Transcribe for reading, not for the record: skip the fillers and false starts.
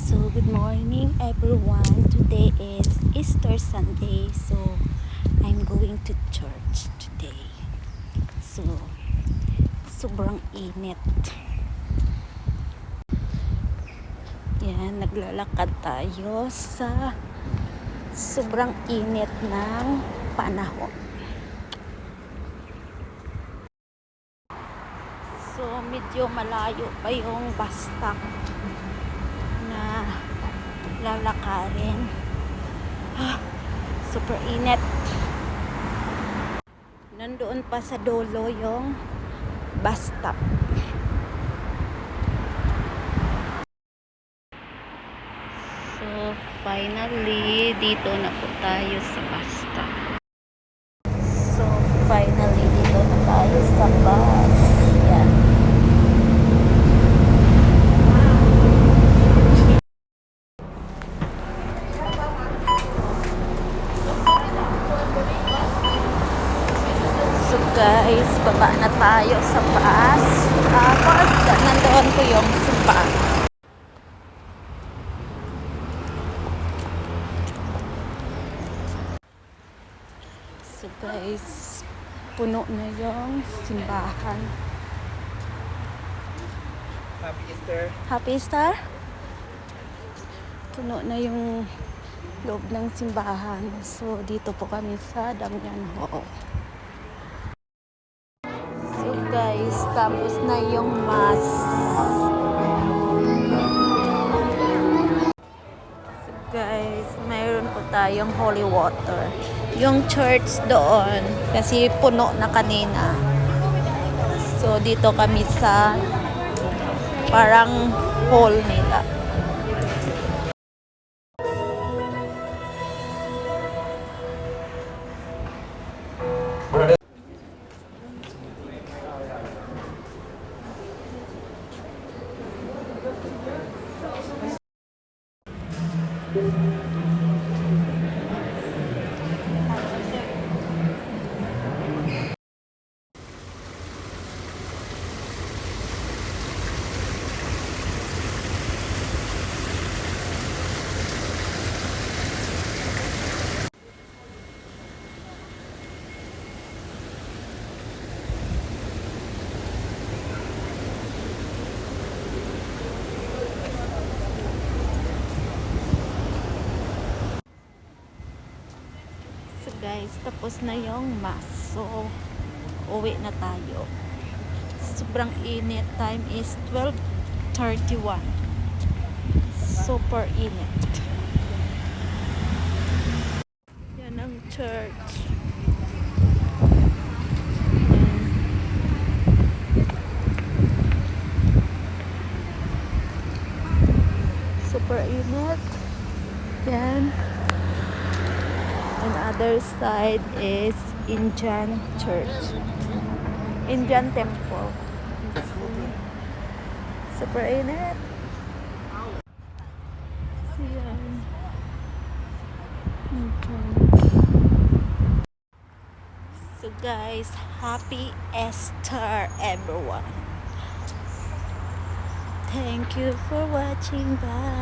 So, good morning everyone. Today is Easter Sunday. So, I'm going to church today. So, sobrang init. Yan, naglalakad tayo sa sobrang init ng panahon. So, medyo malayo pa yung bus stop na lalakarin. Super init. Nandoon pa sa dulo yung bus stop. So, finally, dito na po tayo sa bus stop. So, finally, dito na tayo sa bus. Yan. So guys, baba na tayo sa bus. Tapos, nandoon ko yung sumpa. So guys, puno na yung simbahan. Happy Easter. Happy Easter? Puno na yung loob ng simbahan. So, dito po kami sa Damian Hall. So guys, tapos na yung mass. So guys, mayroon po tayong holy water. Yung church doon, kasi puno na kanina. So, dito kami sa parang hall nila. So guys, tapos na yung mass. So, uwi na tayo. Sobrang init. Time is 12:31. Super init. Yan ang church. Super init. Yan. And other side is Indian church. Indian temple. Super init. So, yan. So guys, happy Easter everyone. Thank you for watching. Bye.